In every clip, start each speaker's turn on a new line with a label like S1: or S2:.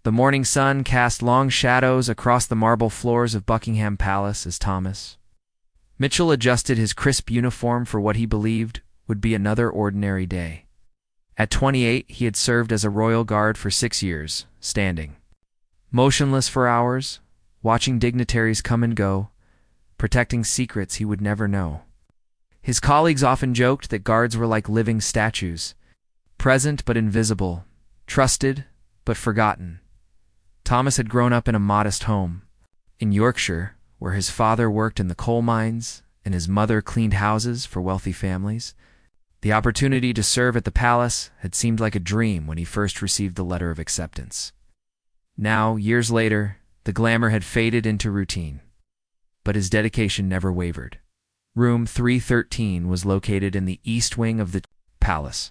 S1: The morning sun cast long shadows across the marble floors of Buckingham Palace as Thomas Mitchell adjusted his crisp uniform for what he believed would be another ordinary day. At 28, he had served as a royal guard for 6 years, standing motionless for hours, watching dignitaries come and go, protecting secrets he would never know. His colleagues often joked that guards were like living statues, present but invisible, trusted but forgotten. Thomas had grown up in a modest home in Yorkshire, where his father worked in the coal mines and his mother cleaned houses for wealthy families. The opportunity to serve at the palace had seemed like a dream when he first received the letter of acceptance. Now, years later, the glamour had faded into routine, but his dedication never wavered. Room 313 was located in the east wing of the palace,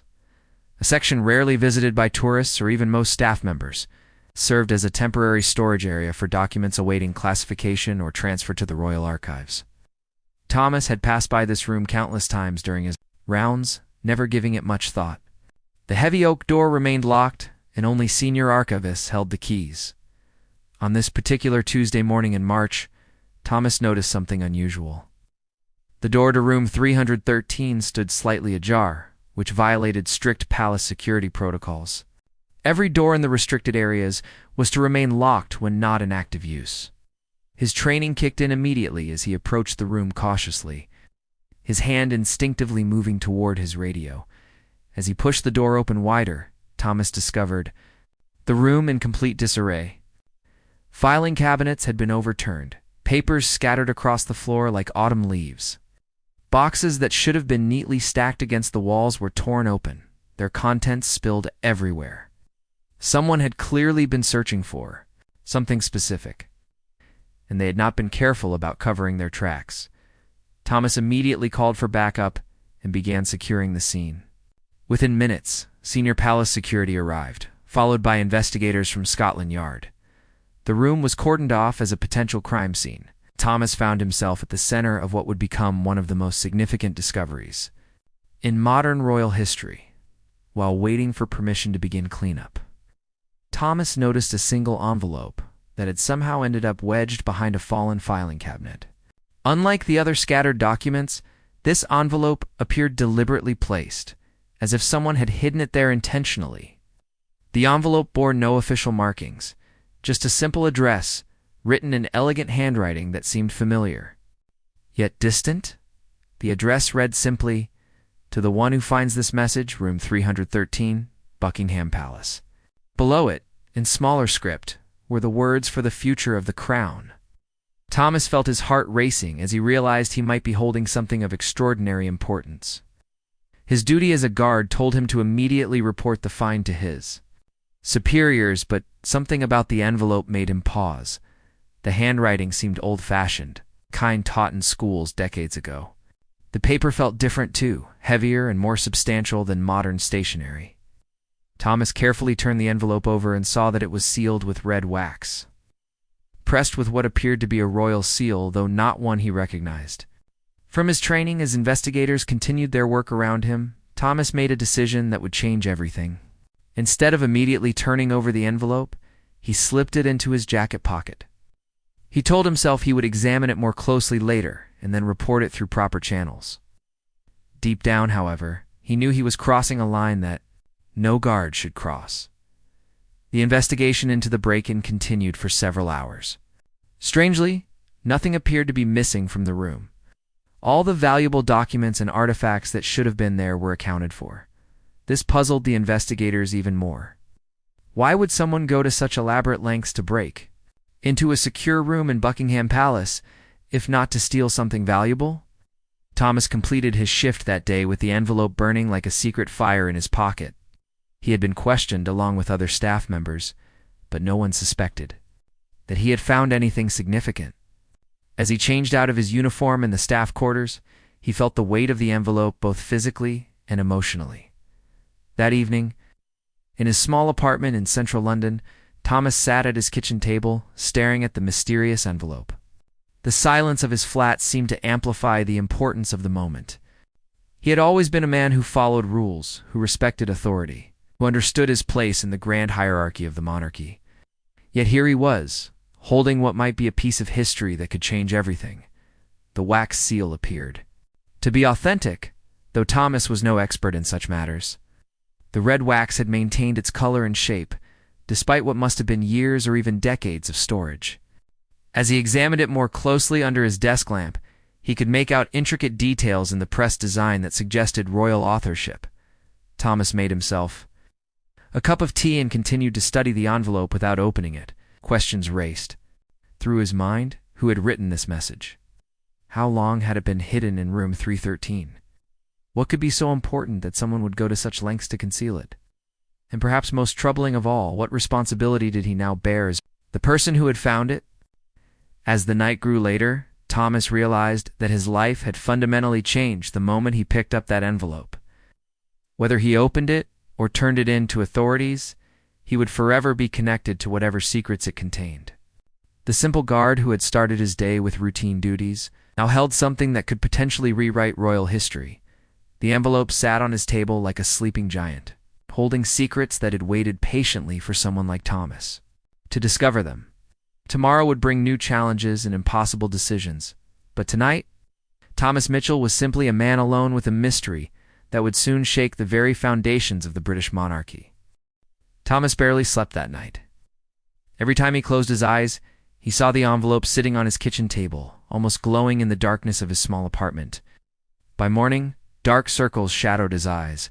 S1: a section rarely visited by tourists or even most staff members. Served as a temporary storage area for documents awaiting classification or transfer to the Royal Archives. Thomas had passed by this room countless times during his rounds, never giving it much thought. The heavy oak door remained locked, and only senior archivists held the keys. On this particular Tuesday morning in March, Thomas noticed something unusual. The door to room 313 stood slightly ajar, which violated strict palace security protocols. Every door in the restricted areas was to remain locked when not in active use. His training kicked in immediately as he approached the room cautiously, his hand instinctively moving toward his radio. As he pushed the door open wider, Thomas discovered the room in complete disarray. Filing cabinets had been overturned, papers scattered across the floor like autumn leaves. Boxes that should have been neatly stacked against the walls were torn open, their contents spilled everywhere. Someone had clearly been searching for something specific, and they had not been careful about covering their tracks. Thomas immediately called for backup and began securing the scene. Within minutes, senior palace security arrived, followed by investigators from Scotland Yard. The room was cordoned off as a potential crime scene. Thomas found himself at the center of what would become one of the most significant discoveries in modern royal history. While waiting for permission to begin cleanup, Thomas noticed a single envelope that had somehow ended up wedged behind a fallen filing cabinet. Unlike the other scattered documents, this envelope appeared deliberately placed, as if someone had hidden it there intentionally. The envelope bore no official markings, just a simple address written in elegant handwriting that seemed familiar, yet distant. The address read simply, "To the one who finds this message, room 313, Buckingham Palace." Below it, in smaller script, were the words for the future of the crown. Thomas felt his heart racing as he realized he might be holding something of extraordinary importance. His duty as a guard told him to immediately report the find to his superiors, but something about the envelope made him pause. The handwriting seemed old-fashioned, kind taught in schools decades ago. The paper felt different too, heavier and more substantial than modern stationery. Thomas carefully turned the envelope over and saw that it was sealed with red wax, pressed with what appeared to be a royal seal, though not one he recognized. From his training as investigators continued their work around him, Thomas made a decision that would change everything. Instead of immediately turning over the envelope, he slipped it into his jacket pocket. He told himself he would examine it more closely later and then report it through proper channels. Deep down, however, he knew he was crossing a line that no guard should cross. The investigation into the break-in continued for several hours. Strangely, nothing appeared to be missing from the room. All the valuable documents and artifacts that should have been there were accounted for. This puzzled the investigators even more. Why would someone go to such elaborate lengths to break into a secure room in Buckingham Palace, if not to steal something valuable? Thomas completed his shift that day with the envelope burning like a secret fire in his pocket. He had been questioned along with other staff members, but no one suspected that he had found anything significant. As he changed out of his uniform in the staff quarters, he felt the weight of the envelope both physically and emotionally. That evening, in his small apartment in central London, Thomas sat at his kitchen table, staring at the mysterious envelope. The silence of his flat seemed to amplify the importance of the moment. He had always been a man who followed rules, who respected authority, who understood his place in the grand hierarchy of the monarchy. Yet here he was, holding what might be a piece of history that could change everything. The wax seal appeared. To be authentic, though Thomas was no expert in such matters, the red wax had maintained its color and shape, despite what must have been years or even decades of storage. As he examined it more closely under his desk lamp, he could make out intricate details in the press design that suggested royal authorship. Thomas made himself a cup of tea and continued to study the envelope without opening it. Questions raced through his mind. Who had written this message? How long had it been hidden in room 313? What could be so important that someone would go to such lengths to conceal it? And perhaps most troubling of all, what responsibility did he now bear as the person who had found it? As the night grew later, Thomas realized that his life had fundamentally changed the moment he picked up that envelope. Whether he opened it or turned it in to authorities, he would forever be connected to whatever secrets it contained. The simple guard who had started his day with routine duties now held something that could potentially rewrite royal history. The envelope sat on his table like a sleeping giant, holding secrets that had waited patiently for someone like Thomas to discover them. Tomorrow would bring new challenges and impossible decisions, but tonight, Thomas Mitchell was simply a man alone with a mystery that would soon shake the very foundations of the British monarchy. Thomas barely slept that night. Every time he closed his eyes, he saw the envelope sitting on his kitchen table, almost glowing in the darkness of his small apartment. By morning, dark circles shadowed his eyes,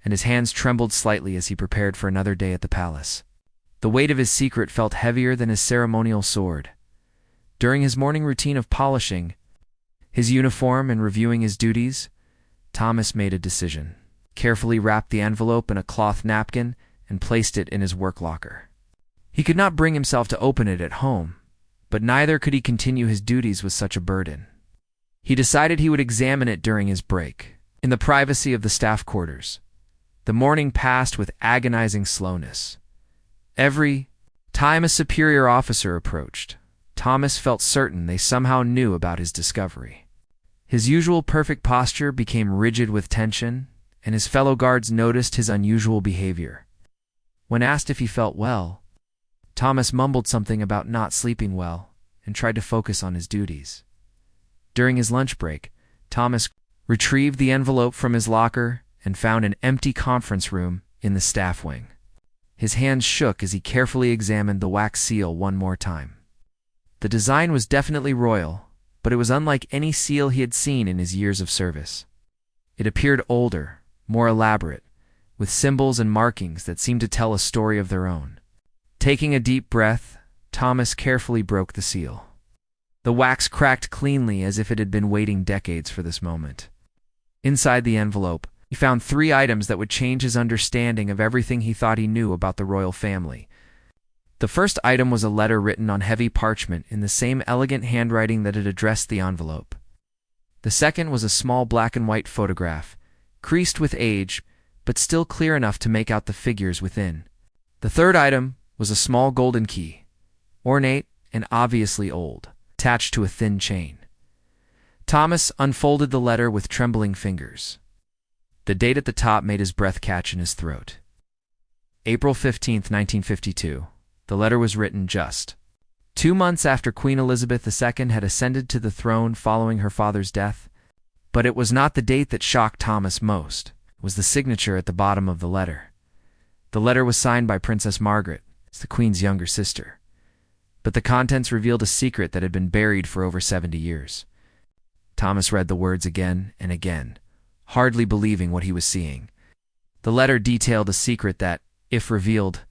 S1: and his hands trembled slightly as he prepared for another day at the palace. The weight of his secret felt heavier than his ceremonial sword. During his morning routine of polishing his uniform and reviewing his duties, Thomas made a decision, carefully wrapped the envelope in a cloth napkin, and placed it in his work locker. He could not bring himself to open it at home, but neither could he continue his duties with such a burden. He decided he would examine it during his break, in the privacy of the staff quarters. The morning passed with agonizing slowness. Every time a superior officer approached, Thomas felt certain they somehow knew about his discovery. His usual perfect posture became rigid with tension, and his fellow guards noticed his unusual behavior. When asked if he felt well, Thomas mumbled something about not sleeping well and tried to focus on his duties. During his lunch break, Thomas retrieved the envelope from his locker and found an empty conference room in the staff wing. His hands shook as he carefully examined the wax seal one more time. The design was definitely royal, but it was unlike any seal he had seen in his years of service. It appeared older, more elaborate, with symbols and markings that seemed to tell a story of their own. Taking a deep breath, Thomas carefully broke the seal. The wax cracked cleanly as if it had been waiting decades for this moment. Inside the envelope, he found 3 items that would change his understanding of everything he thought he knew about the royal family. The first item was a letter written on heavy parchment in the same elegant handwriting that had addressed the envelope. The second was a small black and white photograph, creased with age, but still clear enough to make out the figures within. The third item was a small golden key, ornate and obviously old, attached to a thin chain. Thomas unfolded the letter with trembling fingers. The date at the top made his breath catch in his throat. April 15th, 1952. The letter was written just 2 months after Queen Elizabeth II had ascended to the throne following her father's death. But it was not the date that shocked Thomas most. It was the signature at the bottom of the letter. The letter was signed by Princess Margaret, the Queen's younger sister. But the contents revealed a secret that had been buried for over 70 years. Thomas read the words again and again, hardly believing what he was seeing. The letter detailed a secret that, if revealed,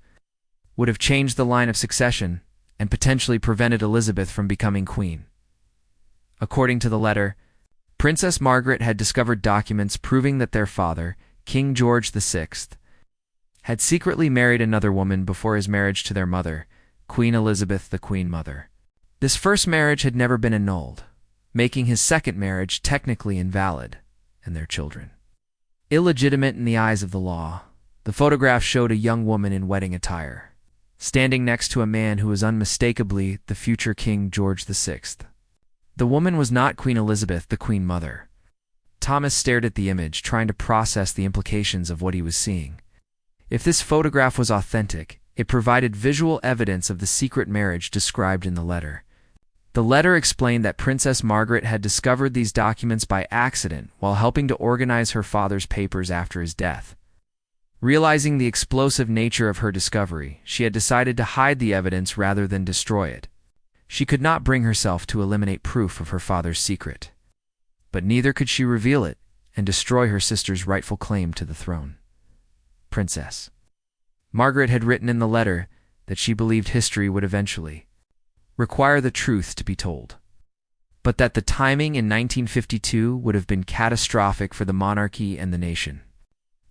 S1: would have changed the line of succession and potentially prevented Elizabeth from becoming queen. According to the letter, Princess Margaret had discovered documents proving that their father, King George VI, had secretly married another woman before his marriage to their mother, Queen Elizabeth, the Queen Mother. This first marriage had never been annulled, making his second marriage technically invalid, and their children illegitimate in the eyes of the law. The photograph showed a young woman in wedding attire, standing next to a man who was unmistakably the future King George VI. The woman was not Queen Elizabeth, the Queen Mother. Thomas stared at the image, trying to process the implications of what he was seeing. If this photograph was authentic, It provided visual evidence of the secret marriage described in the letter. The letter explained that Princess Margaret had discovered these documents by accident while helping to organize her father's papers after his death. Realizing the explosive nature of her discovery, she had decided to hide the evidence rather than destroy it. She could not bring herself to eliminate proof of her father's secret. But neither could she reveal it and destroy her sister's rightful claim to the throne. Princess Margaret had written in the letter that she believed history would eventually require the truth to be told, but that the timing in 1952 would have been catastrophic for the monarchy and the nation.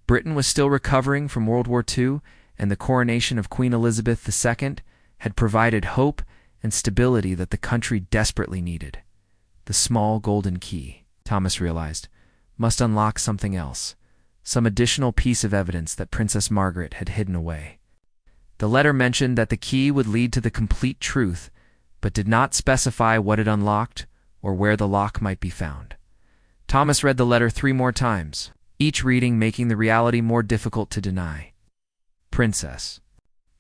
S1: Britain was still recovering from World War II, and the coronation of Queen Elizabeth II had provided hope and stability that the country desperately needed. The small golden key, Thomas realized, must unlock something else, some additional piece of evidence that Princess Margaret had hidden away. The letter mentioned that the key would lead to the complete truth, but did not specify what it unlocked or where the lock might be found. Thomas read the letter 3 more times, each reading making the reality more difficult to deny. Princess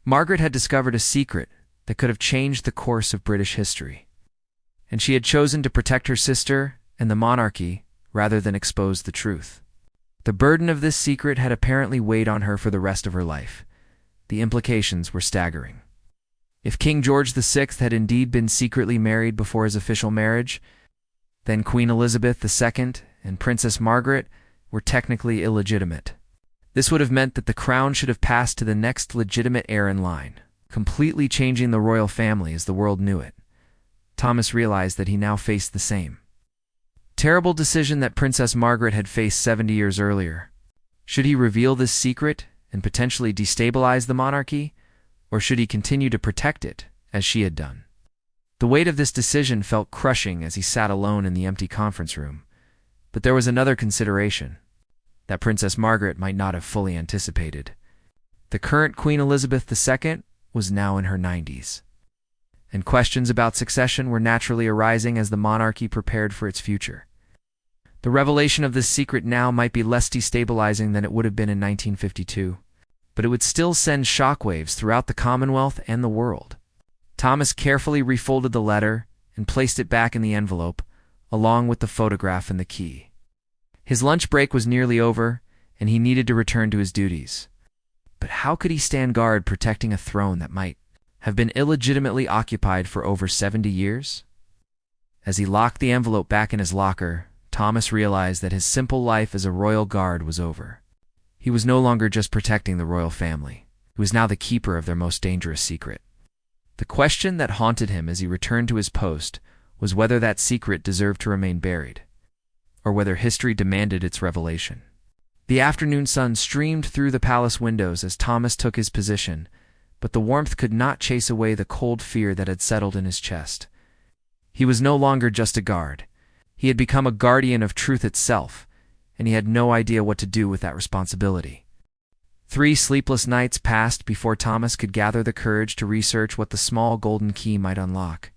S1: Margaret had discovered a secret that could have changed the course of British history, and she had chosen to protect her sister and the monarchy rather than expose the truth. The burden of this secret had apparently weighed on her for the rest of her life. The implications were staggering. If King George VI had indeed been secretly married before his official marriage, then Queen Elizabeth II and Princess Margaret were technically illegitimate. This would have meant that the crown should have passed to the next legitimate heir in line, completely changing the royal family as the world knew it. Thomas realized that he now faced the same terrible decision that Princess Margaret had faced 70 years earlier. Should he reveal this secret and potentially destabilize the monarchy, or should he continue to protect it, as she had done? The weight of this decision felt crushing as he sat alone in the empty conference room. But there was another consideration that Princess Margaret might not have fully anticipated. The current Queen Elizabeth II was now in her 90s, and questions about succession were naturally arising as the monarchy prepared for its future. The revelation of this secret now might be less destabilizing than it would have been in 1952, but it would still send shockwaves throughout the Commonwealth and the world. Thomas carefully refolded the letter and placed it back in the envelope, along with the photograph and the key. His lunch break was nearly over, and he needed to return to his duties. But how could he stand guard protecting a throne that might have been illegitimately occupied for over 70 years? As he locked the envelope back in his locker, Thomas realized that his simple life as a royal guard was over. He was no longer just protecting the royal family. He was now the keeper of their most dangerous secret. The question that haunted him as he returned to his post was whether that secret deserved to remain buried, or whether history demanded its revelation. The afternoon sun streamed through the palace windows as Thomas took his position, but the warmth could not chase away the cold fear that had settled in his chest. He was no longer just a guard. He had become a guardian of truth itself, and he had no idea what to do with that responsibility. 3 sleepless nights passed before Thomas could gather the courage to research what the small golden key might unlock.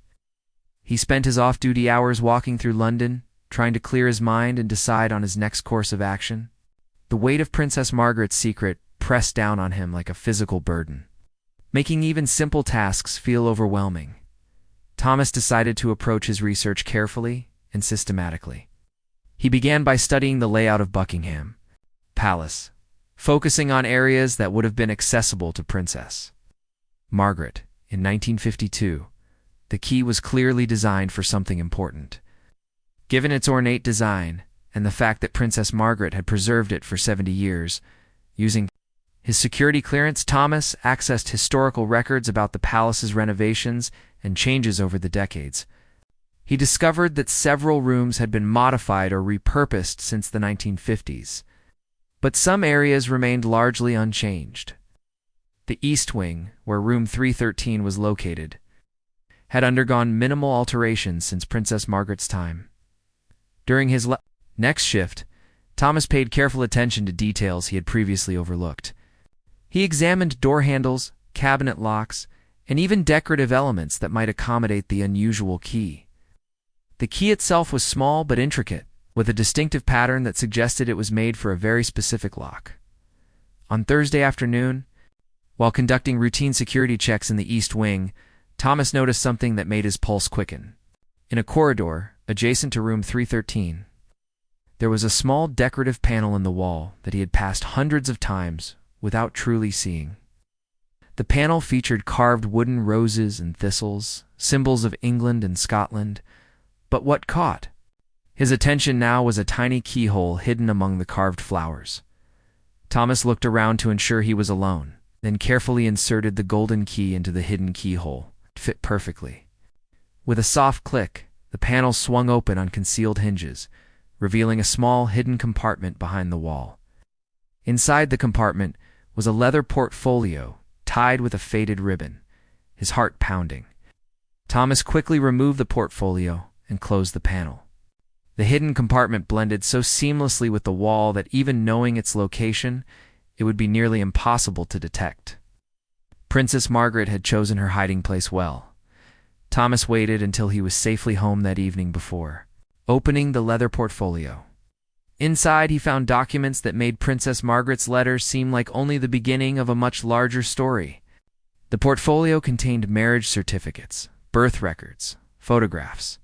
S1: He spent his off-duty hours walking through London, trying to clear his mind and decide on his next course of action. The weight of Princess Margaret's secret pressed down on him like a physical burden, making even simple tasks feel overwhelming. Thomas decided to approach his research carefully and systematically. He began by studying the layout of Buckingham Palace, focusing on areas that would have been accessible to Princess Margaret. In 1952, the key was clearly designed for something important. Given its ornate design and the fact that Princess Margaret had preserved it for 70 years, using his security clearance, Thomas accessed historical records about the palace's renovations and changes over the decades. He discovered that several rooms had been modified or repurposed since the 1950s, but some areas remained largely unchanged. The East Wing, where room 313 was located, had undergone minimal alterations since Princess Margaret's time. During his next shift, Thomas paid careful attention to details he had previously overlooked. He examined door handles, cabinet locks, and even decorative elements that might accommodate the unusual key. The key itself was small but intricate, with a distinctive pattern that suggested it was made for a very specific lock. On Thursday afternoon, While conducting routine security checks in the East Wing, Thomas noticed something that made his pulse quicken. In a corridor, adjacent to room 313, there was a small decorative panel in the wall that he had passed hundreds of times without truly seeing. The panel featured carved wooden roses and thistles, symbols of England and Scotland, but what caught his attention now was a tiny keyhole hidden among the carved flowers. Thomas looked around to ensure he was alone, then carefully inserted the golden key into the hidden keyhole. It fit perfectly. With a soft click, the panel swung open on concealed hinges, revealing a small hidden compartment behind the wall. Inside the compartment was a leather portfolio tied with a faded ribbon, his heart pounding. Thomas quickly removed the portfolio and closed the panel. The hidden compartment blended so seamlessly with the wall that even knowing its location, it would be nearly impossible to detect. Princess Margaret had chosen her hiding place well. Thomas waited until he was safely home that evening before opening the leather portfolio. Inside, he found documents that made Princess Margaret's letters seem like only the beginning of a much larger story. The portfolio contained marriage certificates, birth records, photographs,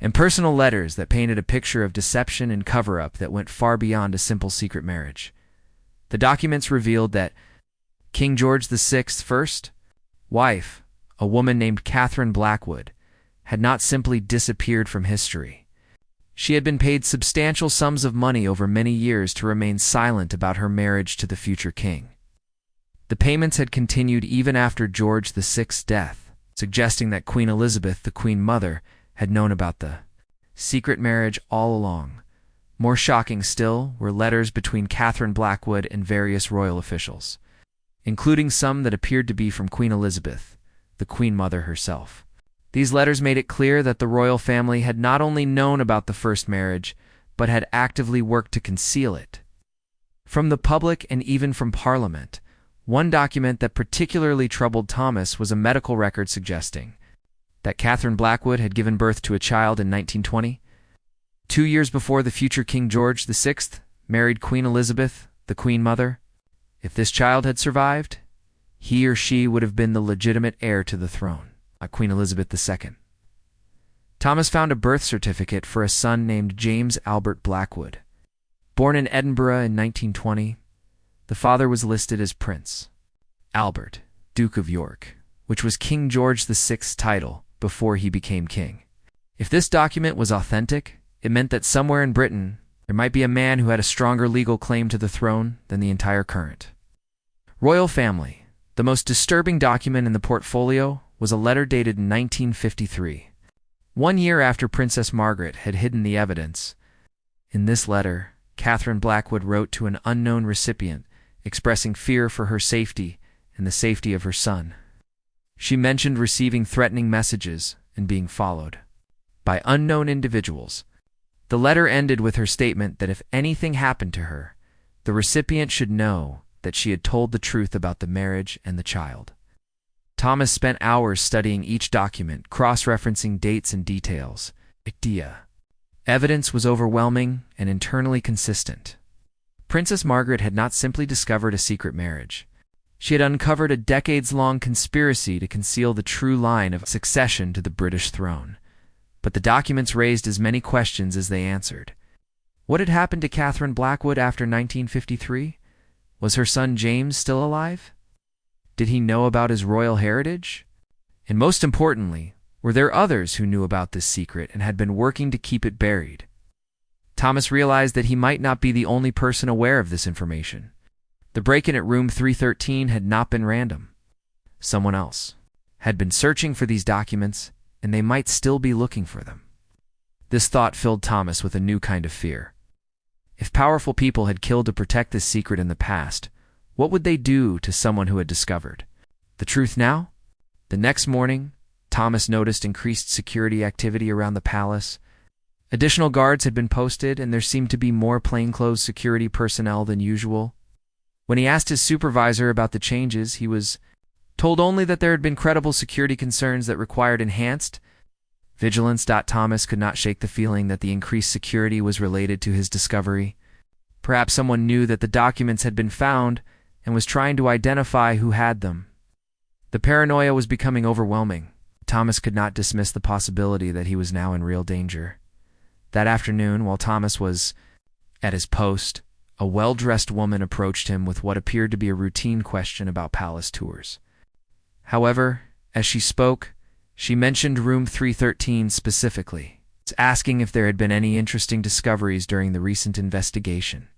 S1: and personal letters that painted a picture of deception and cover-up that went far beyond a simple secret marriage. The documents revealed that King George VI's first wife, a woman named Catherine Blackwood, had not simply disappeared from history. She had been paid substantial sums of money over many years to remain silent about her marriage to the future king. The payments had continued even after George VI's death, suggesting that Queen Elizabeth, the Queen Mother, had known about the secret marriage all along. More shocking still were letters between Catherine Blackwood and various royal officials, including some that appeared to be from Queen Elizabeth, the Queen Mother herself. These letters made it clear that the royal family had not only known about the first marriage, but had actively worked to conceal it from the public and even from Parliament. One document that particularly troubled Thomas was a medical record suggesting that Catherine Blackwood had given birth to a child in 1920, 2 years before the future King George VI married Queen Elizabeth, the Queen Mother. If this child had survived, he or she would have been the legitimate heir to the throne, Queen Elizabeth II. Thomas found a birth certificate for a son named James Albert Blackwood. Born in Edinburgh in 1920, the father was listed as Prince Albert, Duke of York, which was King George VI's title before he became king. If this document was authentic, it meant that somewhere in Britain there might be a man who had a stronger legal claim to the throne than the entire current royal family. The most disturbing document in the portfolio was a letter dated in 1953, 1 year after Princess Margaret had hidden the evidence. In this letter, Catherine Blackwood wrote to an unknown recipient, expressing fear for her safety and the safety of her son. She mentioned receiving threatening messages and being followed by unknown individuals. The letter ended with her statement that if anything happened to her, the recipient should know that she had told the truth about the marriage and the child. Thomas spent hours studying each document, cross-referencing dates and details. Evidence was overwhelming and internally consistent. Princess Margaret had not simply discovered a secret marriage. She had uncovered a decades-long conspiracy to conceal the true line of succession to the British throne. But the documents raised as many questions as they answered. What had happened to Catherine Blackwood after 1953? Was her son James still alive? Did he know about his royal heritage? And most importantly, were there others who knew about this secret and had been working to keep it buried? Thomas realized that he might not be the only person aware of this information. The break-in at room 313 had not been random. Someone else had been searching for these documents, and they might still be looking for them. This thought filled Thomas with a new kind of fear. If powerful people had killed to protect this secret in the past, what would they do to someone who had discovered the truth now? The next morning, Thomas noticed increased security activity around the palace. Additional guards had been posted, and there seemed to be more plainclothes security personnel than usual. When he asked his supervisor about the changes, he was told only that there had been credible security concerns that required enhanced vigilance. Thomas could not shake the feeling that the increased security was related to his discovery. Perhaps someone knew that the documents had been found and was trying to identify who had them. The paranoia was becoming overwhelming. Thomas could not dismiss the possibility that he was now in real danger. That afternoon, while Thomas was at his post, a well-dressed woman approached him with what appeared to be a routine question about palace tours. However, as she spoke, she mentioned room 313 specifically, asking if there had been any interesting discoveries during the recent investigation.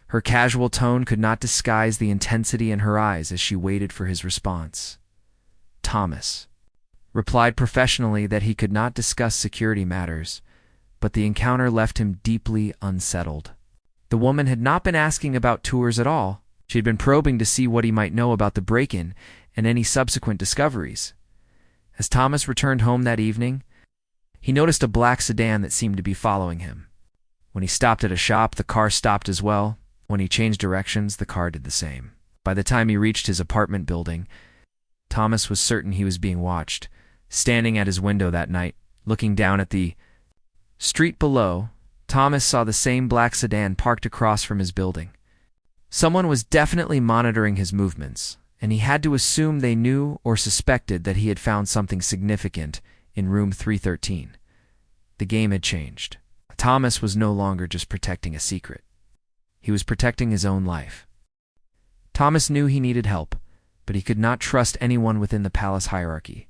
S1: Her casual tone could not disguise the intensity in her eyes as she waited for his response. Thomas replied professionally that he could not discuss security matters, but the encounter left him deeply unsettled. The woman had not been asking about tours at all. She had been probing to see what he might know about the break-in and any subsequent discoveries. As Thomas returned home that evening, he noticed a black sedan that seemed to be following him. When he stopped at a shop, the car stopped as well. When he changed directions, the car did the same. By the time he reached his apartment building, Thomas was certain he was being watched. Standing at his window that night, looking down at the street below, Thomas saw the same black sedan parked across from his building. Someone was definitely monitoring his movements, and he had to assume they knew or suspected that he had found something significant in room 313. The game had changed. Thomas was no longer just protecting a secret. He was protecting his own life. Thomas knew he needed help, but he could not trust anyone within the palace hierarchy.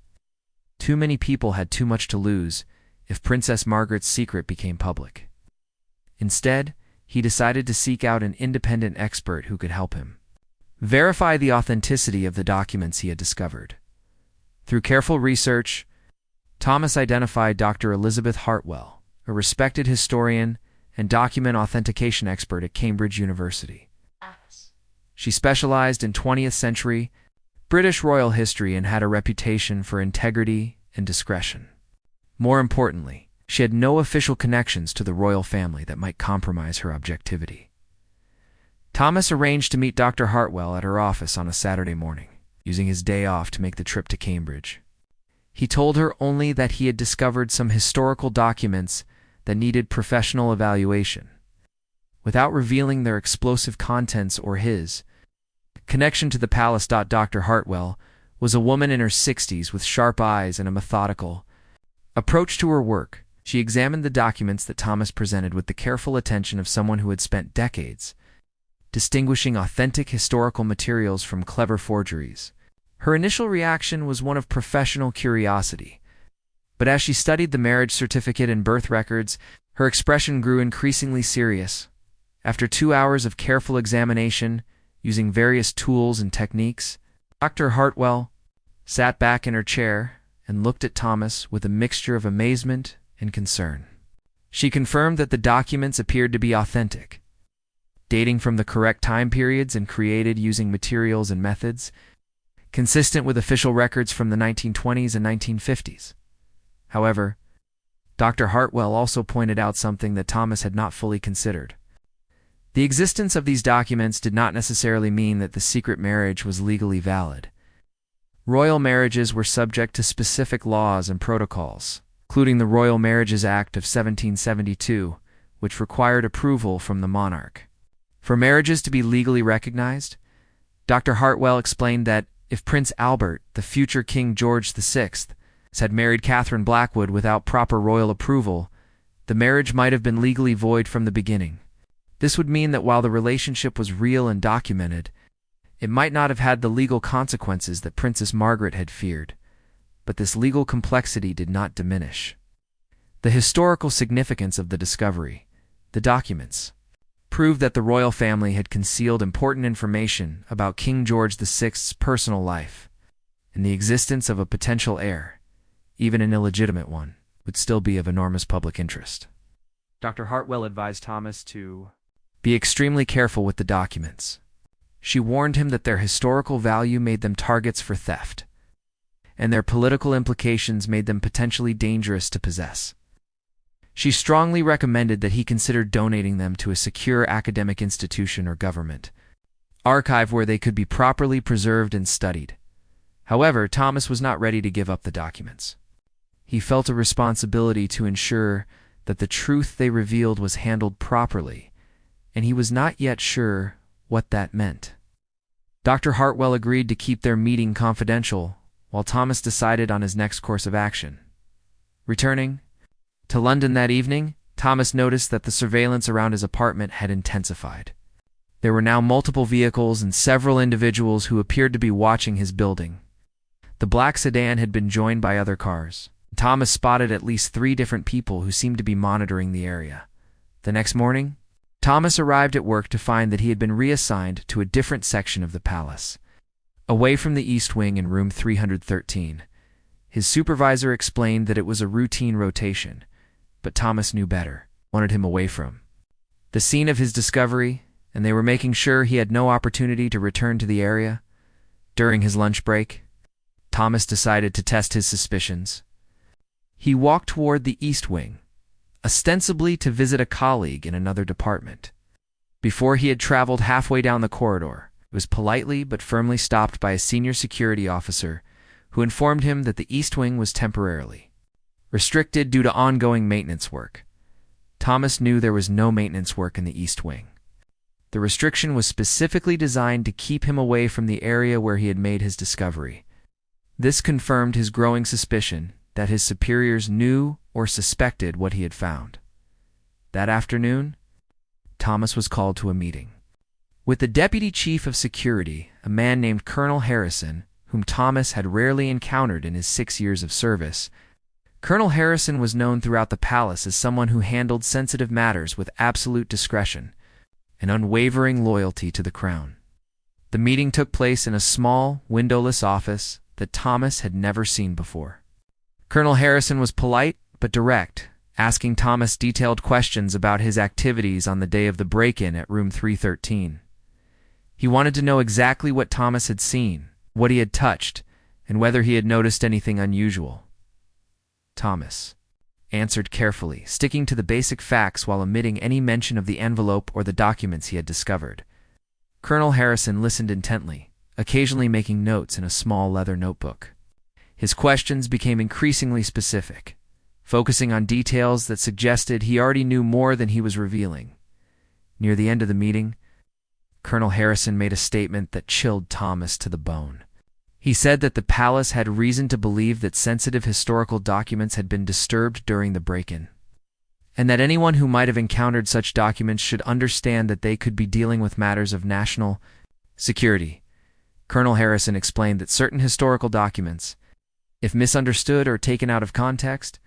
S1: Too many people had too much to lose if Princess Margaret's secret became public. Instead, he decided to seek out an independent expert who could help him verify the authenticity of the documents he had discovered. Through careful research, Thomas identified Dr. Elizabeth Hartwell, a respected historian and document authentication expert at Cambridge University. She specialized in 20th century British royal history and had a reputation for integrity and discretion. More importantly, she had no official connections to the royal family that might compromise her objectivity. Thomas arranged to meet Dr. Hartwell at her office on a Saturday morning, using his day off to make the trip to Cambridge. He told her only that he had discovered some historical documents that needed professional evaluation, without revealing their explosive contents or his connection to the palace. Dr. Hartwell was a woman in her 60s with sharp eyes and a methodical approach to her work. She examined the documents that Thomas presented with the careful attention of someone who had spent decades distinguishing authentic historical materials from clever forgeries. Her initial reaction was one of professional curiosity, but as she studied the marriage certificate and birth records, her expression grew increasingly serious. After 2 hours of careful examination, using various tools and techniques, Dr. Hartwell sat back in her chair and looked at Thomas with a mixture of amazement and concern. She confirmed that the documents appeared to be authentic, dating from the correct time periods and created using materials and methods consistent with official records from the 1920s and 1950s. However, Dr. Hartwell also pointed out something that Thomas had not fully considered. The existence of these documents did not necessarily mean that the secret marriage was legally valid. Royal marriages were subject to specific laws and protocols, including the Royal Marriages Act of 1772, which required approval from the monarch. For marriages to be legally recognized, Dr. Hartwell explained that if Prince Albert, the future King George VI, had married Catherine Blackwood without proper royal approval, the marriage might have been legally void from the beginning. This would mean that while the relationship was real and documented, it might not have had the legal consequences that Princess Margaret had feared, but this legal complexity did not diminish the historical significance of the discovery. The documents proved that the royal family had concealed important information about King George VI's personal life, and the existence of a potential heir, even an illegitimate one, would still be of enormous public interest. Dr. Hartwell advised Thomas to be extremely careful with the documents. She warned him that their historical value made them targets for theft, and their political implications made them potentially dangerous to possess. She strongly recommended that he consider donating them to a secure academic institution or government archive where they could be properly preserved and studied. However, Thomas was not ready to give up the documents. He felt a responsibility to ensure that the truth they revealed was handled properly, and he was not yet sure what that meant. Dr. Hartwell agreed to keep their meeting confidential, while Thomas decided on his next course of action. Returning to London that evening, Thomas noticed that the surveillance around his apartment had intensified. There were now multiple vehicles and several individuals who appeared to be watching his building. The black sedan had been joined by other cars. Thomas spotted at least 3 different people who seemed to be monitoring the area. The next morning, Thomas arrived at work to find that he had been reassigned to a different section of the palace, away from the East Wing in room 313. His supervisor explained that it was a routine rotation, but Thomas knew better, wanted him away from the scene of his discovery, and they were making sure he had no opportunity to return to the area. During his lunch break, Thomas decided to test his suspicions. He walked toward the East Wing, ostensibly to visit a colleague in another department. Before he had traveled halfway down the corridor, he was politely but firmly stopped by a senior security officer who informed him that the East Wing was temporarily restricted due to ongoing maintenance work. Thomas knew there was no maintenance work in the East Wing. The restriction was specifically designed to keep him away from the area where he had made his discovery. This confirmed his growing suspicion that his superiors knew or suspected what he had found. That afternoon, Thomas was called to a meeting with the Deputy Chief of Security, a man named Colonel Harrison, whom Thomas had rarely encountered in his 6 years of service. Colonel Harrison was known throughout the palace as someone who handled sensitive matters with absolute discretion and unwavering loyalty to the crown. The meeting took place in a small, windowless office that Thomas had never seen before. Colonel Harrison was polite but direct, asking Thomas detailed questions about his activities on the day of the break-in at room 313. He wanted to know exactly what Thomas had seen, what he had touched, and whether he had noticed anything unusual. Thomas answered carefully, sticking to the basic facts while omitting any mention of the envelope or the documents he had discovered. Colonel Harrison listened intently, occasionally making notes in a small leather notebook. His questions became increasingly specific, focusing on details that suggested he already knew more than he was revealing. Near the end of the meeting, Colonel Harrison made a statement that chilled Thomas to the bone. He said that the palace had reason to believe that sensitive historical documents had been disturbed during the break-in, and that anyone who might have encountered such documents should understand that they could be dealing with matters of national security. Colonel Harrison explained that certain historical documents, if misunderstood or taken out of context,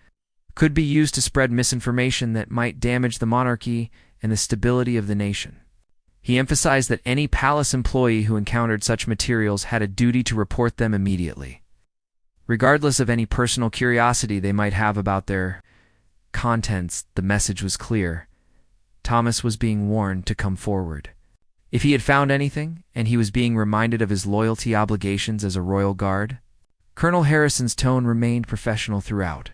S1: could be used to spread misinformation that might damage the monarchy and the stability of the nation. He emphasized that any palace employee who encountered such materials had a duty to report them immediately, regardless of any personal curiosity they might have about their contents. The message was clear. Thomas was being warned to come forward if he had found anything, and he was being reminded of his loyalty obligations as a royal guard. Colonel Harrison's tone remained professional throughout,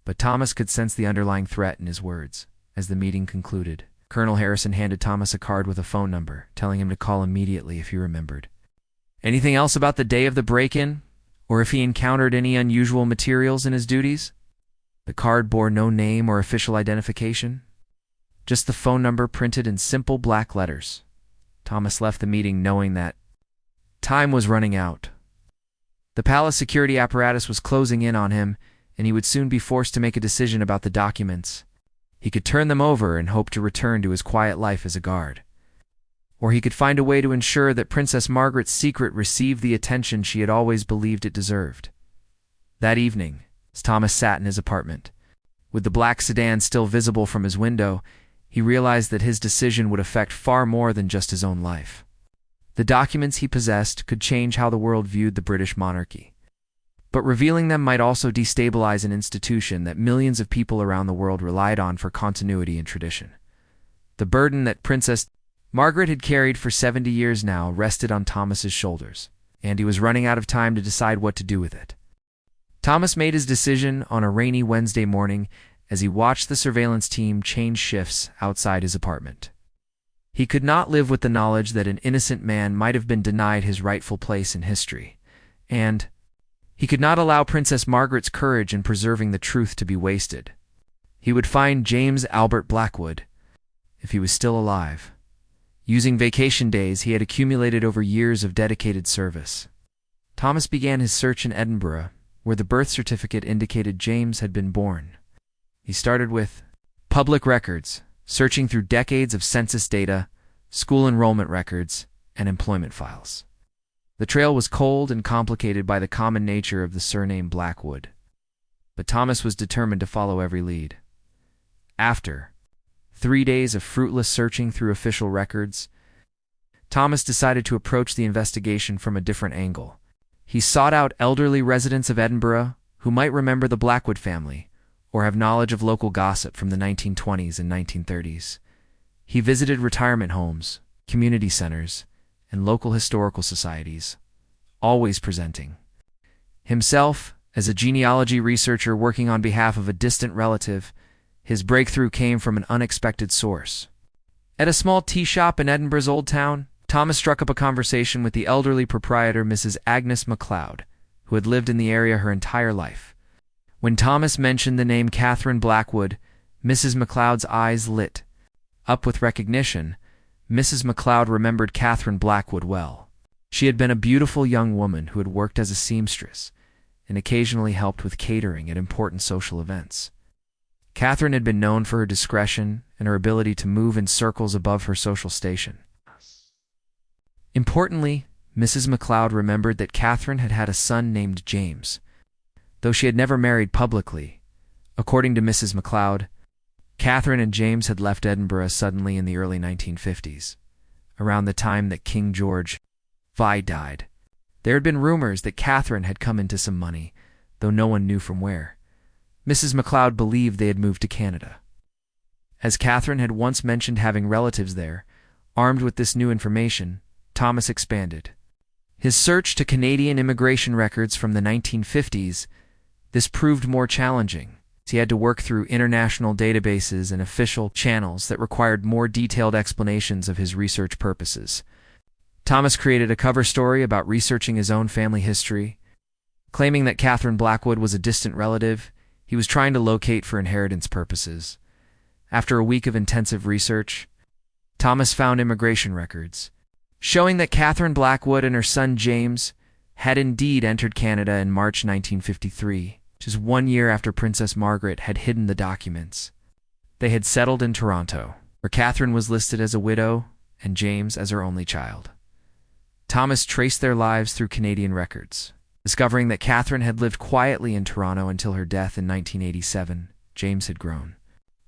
S1: but Thomas could sense the underlying threat in his words. As the meeting concluded, Colonel Harrison handed Thomas a card with a phone number, telling him to call immediately if he remembered anything else about the day of the break-in, or if he encountered any unusual materials in his duties. The card bore no name or official identification, just the phone number printed in simple black letters. Thomas left the meeting knowing that time was running out. The palace security apparatus was closing in on him, and he would soon be forced to make a decision about the documents. He could turn them over and hope to return to his quiet life as a guard, or he could find a way to ensure that Princess Margaret's secret received the attention she had always believed it deserved. That evening, as Thomas sat in his apartment, with the black sedan still visible from his window, he realized that his decision would affect far more than just his own life. The documents he possessed could change how the world viewed the British monarchy, but revealing them might also destabilize an institution that millions of people around the world relied on for continuity and tradition. The burden that Princess Margaret had carried for 70 years now rested on Thomas's shoulders, and he was running out of time to decide what to do with it. Thomas made his decision on a rainy Wednesday morning as he watched the surveillance team change shifts outside his apartment. He could not live with the knowledge that an innocent man might have been denied his rightful place in history, and he could not allow Princess Margaret's courage in preserving the truth to be wasted. He would find James Albert Blackwood, if he was still alive, using vacation days he had accumulated over years of dedicated service. Thomas began his search in Edinburgh, where the birth certificate indicated James had been born. He started with public records, searching through decades of census data, school enrollment records, and employment files. The trail was cold and complicated by the common nature of the surname Blackwood, but Thomas was determined to follow every lead. After 3 days of fruitless searching through official records, Thomas decided to approach the investigation from a different angle. He sought out elderly residents of Edinburgh who might remember the Blackwood family or have knowledge of local gossip from the 1920s and 1930s. He visited retirement homes, community centers, and local historical societies, always presenting himself as a genealogy researcher working on behalf of a distant relative. His breakthrough came from an unexpected source. At a small tea shop in Edinburgh's Old Town, Thomas struck up a conversation with the elderly proprietor, Mrs. Agnes MacLeod, who had lived in the area her entire life. When Thomas mentioned the name Catherine Blackwood, Mrs. MacLeod's eyes lit up with recognition. Mrs. MacLeod remembered Catherine Blackwood well. She had been a beautiful young woman who had worked as a seamstress and occasionally helped with catering at important social events. Catherine had been known for her discretion and her ability to move in circles above her social station. Importantly, Mrs. MacLeod remembered that Catherine had had a son named James, though she had never married publicly. According to Mrs. MacLeod, Catherine and James had left Edinburgh suddenly in the early 1950s, around the time that King George VI died. There had been rumors that Catherine had come into some money, though no one knew from where. Mrs. MacLeod believed they had moved to Canada. As Catherine had once mentioned having relatives there, armed with this new information, Thomas expanded his search to Canadian immigration records from the 1950s. This proved more challenging. He had to work through international databases and official channels that required more detailed explanations of his research purposes. Thomas created a cover story about researching his own family history. Claiming that Catherine Blackwood was a distant relative, he was trying to locate for inheritance purposes. After a week of intensive research, Thomas found immigration records showing that Catherine Blackwood and her son James had indeed entered Canada in March 1953, which is 1 year after Princess Margaret had hidden the documents. They had settled in Toronto, where Catherine was listed as a widow and James as her only child. Thomas traced their lives through Canadian records, discovering that Catherine had lived quietly in Toronto until her death in 1987. James had grown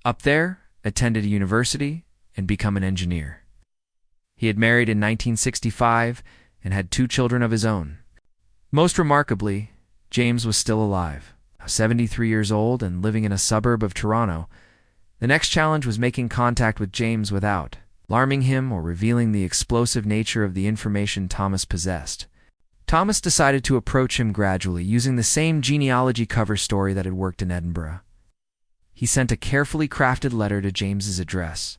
S1: up there, attended a university, and become an engineer. He had married in 1965 and had 2 children of his own. Most remarkably, James was still alive, 73 years old and living in a suburb of Toronto. The next challenge was making contact with James without alarming him or revealing the explosive nature of the information Thomas possessed. Thomas decided to approach him gradually, using the same genealogy cover story that had worked in Edinburgh. He sent a carefully crafted letter to James's address,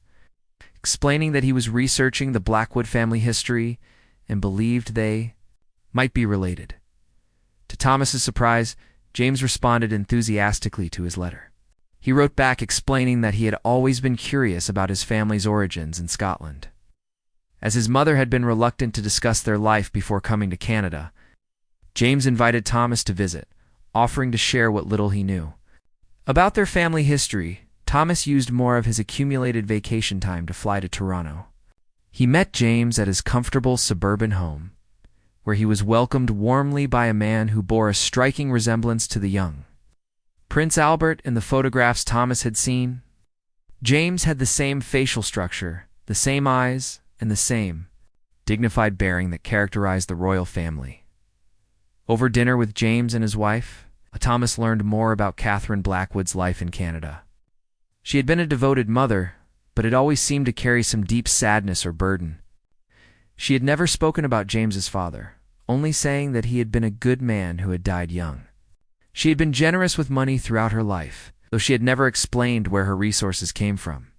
S1: explaining that he was researching the Blackwood family history and believed they might be related. To Thomas's surprise, James responded enthusiastically to his letter. He wrote back explaining that he had always been curious about his family's origins in Scotland. As his mother had been reluctant to discuss their life before coming to Canada, James invited Thomas to visit, offering to share what little he knew. About their family history, Thomas used more of his accumulated vacation time to fly to Toronto. He met James at his comfortable suburban home, where he was welcomed warmly by a man who bore a striking resemblance to the young Prince Albert in the photographs Thomas had seen. James had the same facial structure, the same eyes, and the same dignified bearing that characterized the royal family. Over dinner with James and his wife, Thomas learned more about Catherine Blackwood's life in Canada. She had been a devoted mother, but had always seemed to carry some deep sadness or burden. She had never spoken about James's father, only saying that he had been a good man who had died young. She had been generous with money throughout her life, though she had never explained where her resources came from.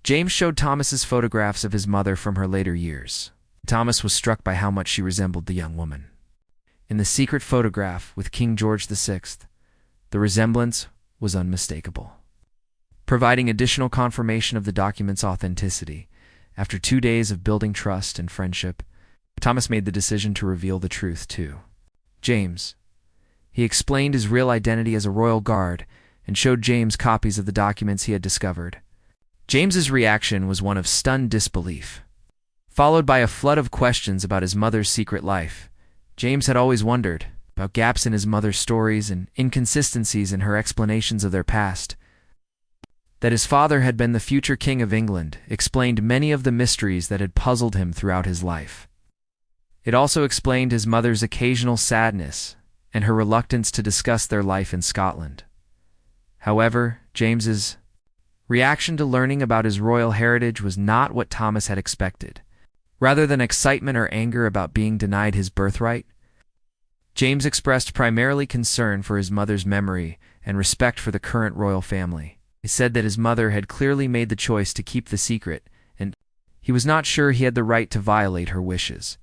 S1: James showed Thomas's photographs of his mother from her later years. Thomas was struck by how much she resembled the young woman. In the secret photograph with King George VI, the resemblance was unmistakable. Providing additional confirmation of the document's authenticity, After 2 days of building trust and friendship, Thomas made the decision to reveal the truth to James. He explained his real identity as a royal guard and showed James copies of the documents he had discovered. James's reaction was one of stunned disbelief, followed by a flood of questions about his mother's secret life. James had always wondered about gaps in his mother's stories and inconsistencies in her explanations of their past. That his father had been the future king of England explained many of the mysteries that had puzzled him throughout his life. It also explained his mother's occasional sadness and her reluctance to discuss their life in Scotland. However, James's reaction to learning about his royal heritage was not what Thomas had expected. Rather than excitement or anger about being denied his birthright, James expressed primarily concern for his mother's memory and respect for the current royal family. He said that his mother had clearly made the choice to keep the secret, and he was not sure he had the right to violate her wishes.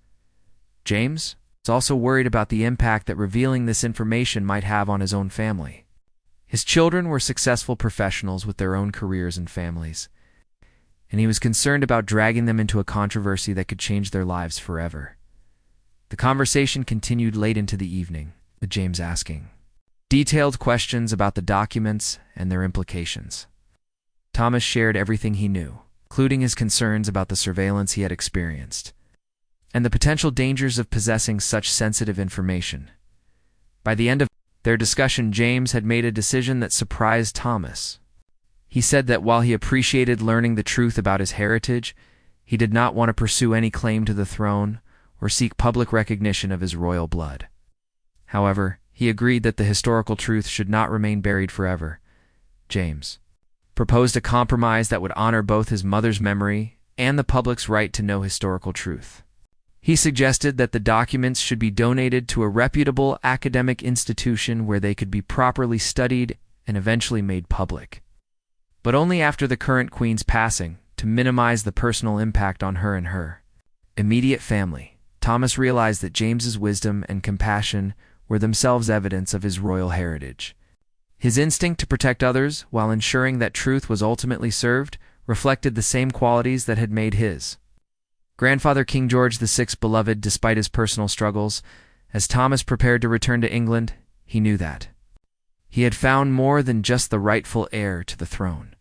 S1: James was also worried about the impact that revealing this information might have on his own family. His children were successful professionals with their own careers and families, and he was concerned about dragging them into a controversy that could change their lives forever. The conversation continued late into the evening, with James asking detailed questions about the documents and their implications. Thomas shared everything he knew, including his concerns about the surveillance he had experienced and the potential dangers of possessing such sensitive information. By the end of their discussion, James had made a decision that surprised Thomas. He said that while he appreciated learning the truth about his heritage, he did not want to pursue any claim to the throne or seek public recognition of his royal blood. However, he agreed that the historical truth should not remain buried forever. James proposed a compromise that would honor both his mother's memory and the public's right to know historical truth. He suggested that the documents should be donated to a reputable academic institution where they could be properly studied and eventually made public, but only after the current queen's passing, to minimize the personal impact on her and her immediate family. Thomas realized that James's wisdom and compassion were themselves evidence of his royal heritage. His instinct to protect others while ensuring that truth was ultimately served reflected the same qualities that had made his grandfather King George VI beloved despite his personal struggles. As Thomas prepared to return to England, he knew that he had found more than just the rightful heir to the throne.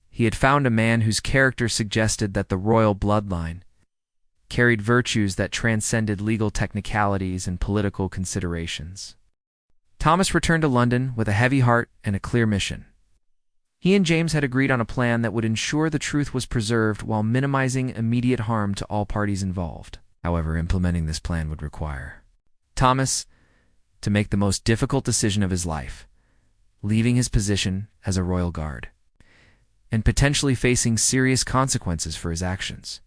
S1: He had found a man whose character suggested that the royal bloodline carried virtues that transcended legal technicalities and political considerations. Thomas returned to London with a heavy heart and a clear mission. He and James had agreed on a plan that would ensure the truth was preserved while minimizing immediate harm to all parties involved. However, implementing this plan would require Thomas to make the most difficult decision of his life, leaving his position as a royal guard, and potentially facing serious consequences for his actions.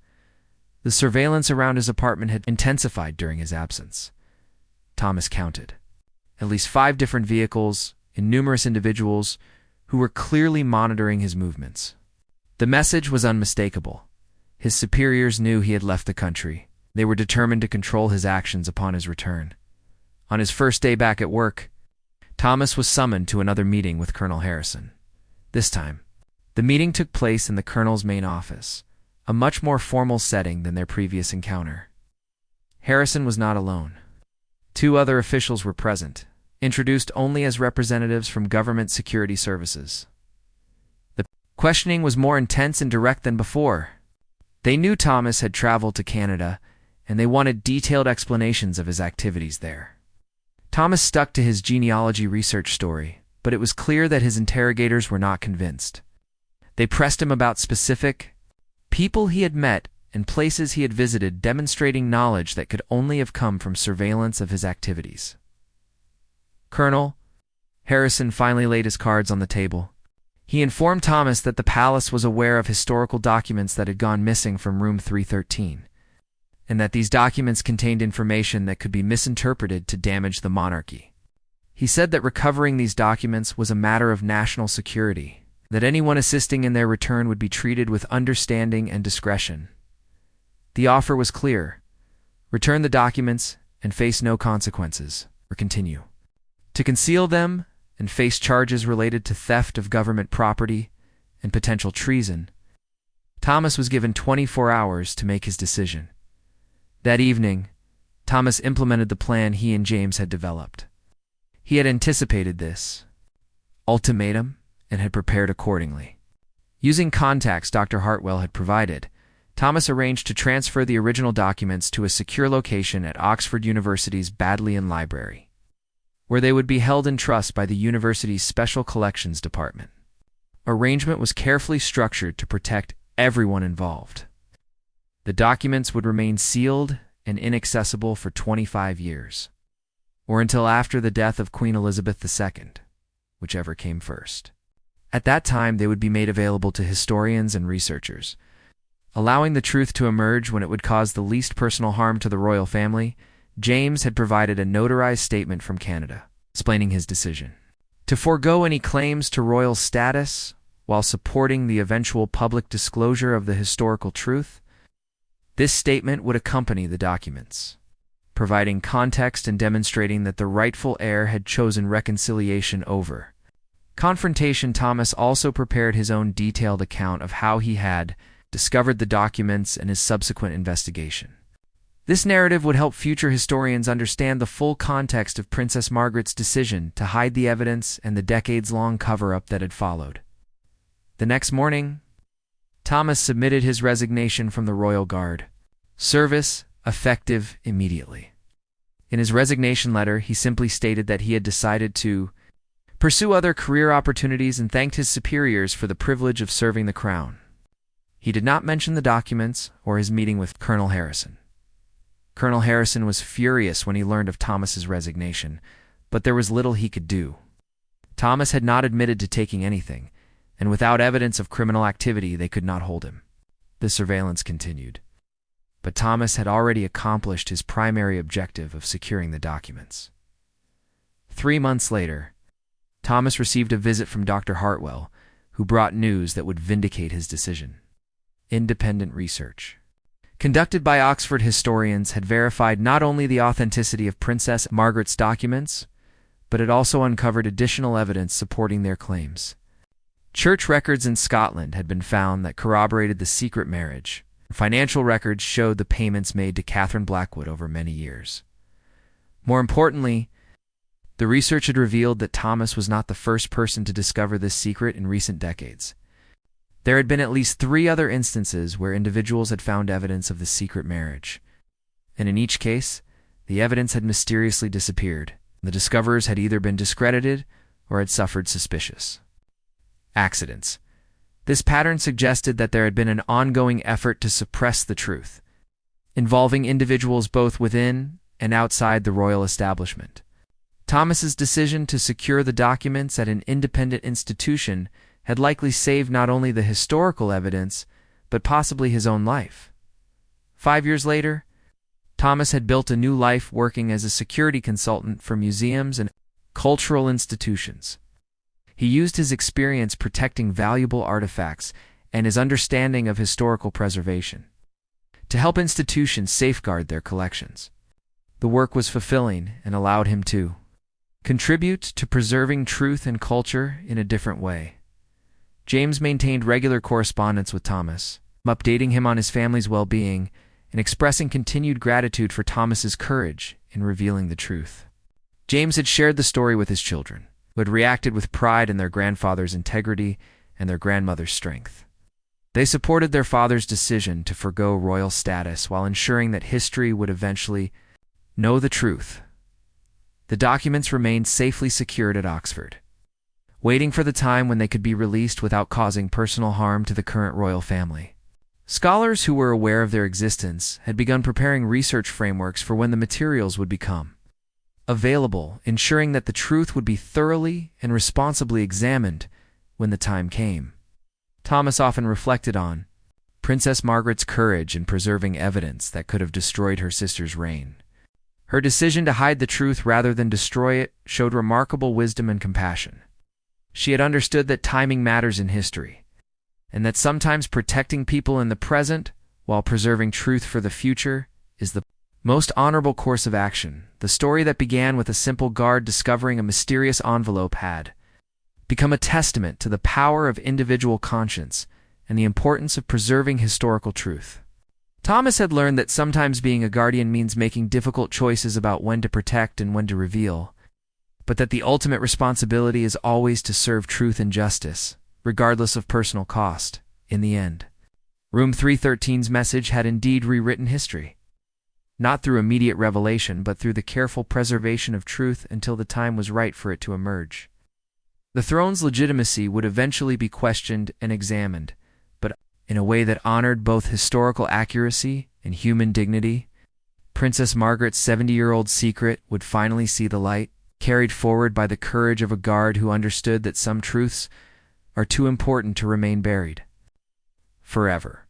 S1: The surveillance around his apartment had intensified during his absence. Thomas counted at least 5 different vehicles and numerous individuals who were clearly monitoring his movements. The message was unmistakable. His superiors knew he had left the country. They were determined to control his actions upon his return. On his first day back at work, Thomas was summoned to another meeting with Colonel Harrison. This time, the meeting took place in the colonel's main office, a much more formal setting than their previous encounter. Harrison was not alone. 2 other officials were present, introduced only as representatives from government security services. The questioning was more intense and direct than before. They knew Thomas had traveled to Canada, and they wanted detailed explanations of his activities there. Thomas stuck to his genealogy research story, but it was clear that his interrogators were not convinced. They pressed him about specific people he had met and places he had visited, demonstrating knowledge that could only have come from surveillance of his activities. Colonel Harrison finally laid his cards on the table. He informed Thomas that the palace was aware of historical documents that had gone missing from room 313, and that these documents contained information that could be misinterpreted to damage the monarchy. He said that recovering these documents was a matter of national security, that anyone assisting in their return would be treated with understanding and discretion. The offer was clear: return the documents and face no consequences, or continue to conceal them and face charges related to theft of government property and potential treason. Thomas was given 24 hours to make his decision. That evening, Thomas implemented the plan he and James had developed. He had anticipated this ultimatum and had prepared accordingly. Using contacts Dr. Hartwell had provided, Thomas arranged to transfer the original documents to a secure location at Oxford University's Bodleian Library, where they would be held in trust by the university's Special Collections Department. Arrangement was carefully structured to protect everyone involved. The documents would remain sealed and inaccessible for 25 years, or until after the death of Queen Elizabeth II, whichever came first. At that time, they would be made available to historians and researchers, allowing the truth to emerge when it would cause the least personal harm to the royal family. James had provided a notarized statement from Canada, explaining his decision to forego any claims to royal status while supporting the eventual public disclosure of the historical truth. This statement would accompany the documents, providing context and demonstrating that the rightful heir had chosen reconciliation over confrontation. Thomas also prepared his own detailed account of how he had discovered the documents and his subsequent investigation. This narrative would help future historians understand the full context of Princess Margaret's decision to hide the evidence and the decades-long cover-up that had followed. The next morning, Thomas submitted his resignation from the Royal Guard service, effective immediately. In his resignation letter, he simply stated that he had decided to pursue other career opportunities and thanked his superiors for the privilege of serving the crown. He did not mention the documents or his meeting with Colonel Harrison. Colonel Harrison was furious when he learned of Thomas's resignation, but there was little he could do. Thomas had not admitted to taking anything, and without evidence of criminal activity, they could not hold him. The surveillance continued. But Thomas had already accomplished his primary objective of securing the documents. 3 months later, Thomas received a visit from Dr. Hartwell, who brought news that would vindicate his decision. Independent research conducted by Oxford historians had verified not only the authenticity of Princess Margaret's documents, but it also uncovered additional evidence supporting their claims. Church records in Scotland had been found that corroborated the secret marriage. Financial records showed the payments made to Catherine Blackwood over many years. More importantly, the research had revealed that Thomas was not the first person to discover this secret in recent decades. There had been at least 3 other instances where individuals had found evidence of the secret marriage, and in each case, the evidence had mysteriously disappeared. The discoverers had either been discredited or had suffered suspicious accidents. This pattern suggested that there had been an ongoing effort to suppress the truth, involving individuals both within and outside the royal establishment. Thomas's decision to secure the documents at an independent institution had likely saved not only the historical evidence, but possibly his own life. 5 years later, Thomas had built a new life working as a security consultant for museums and cultural institutions. He used his experience protecting valuable artifacts and his understanding of historical preservation to help institutions safeguard their collections. The work was fulfilling and allowed him to contribute to preserving truth and culture in a different way. James maintained regular correspondence with Thomas, updating him on his family's well-being and expressing continued gratitude for Thomas's courage in revealing the truth. James had shared the story with his children, who had reacted with pride in their grandfather's integrity and their grandmother's strength. They supported their father's decision to forgo royal status while ensuring that history would eventually know the truth. The documents remained safely secured at Oxford, waiting for the time when they could be released without causing personal harm to the current royal family. Scholars who were aware of their existence had begun preparing research frameworks for when the materials would become available, ensuring that the truth would be thoroughly and responsibly examined when the time came. Thomas often reflected on Princess Margaret's courage in preserving evidence that could have destroyed her sister's reign. Her decision to hide the truth rather than destroy it showed remarkable wisdom and compassion. She had understood that timing matters in history, and that sometimes protecting people in the present while preserving truth for the future is the most honorable course of action. The story that began with a simple guard discovering a mysterious envelope had become a testament to the power of individual conscience and the importance of preserving historical truth. Thomas had learned that sometimes being a guardian means making difficult choices about when to protect and when to reveal, but that the ultimate responsibility is always to serve truth and justice, regardless of personal cost, in the end. Room 313's message had indeed rewritten history, not through immediate revelation, but through the careful preservation of truth until the time was right for it to emerge. The throne's legitimacy would eventually be questioned and examined, but in a way that honored both historical accuracy and human dignity. Princess Margaret's 70-year-old secret would finally see the light, carried forward by the courage of a guard who understood that some truths are too important to remain buried forever.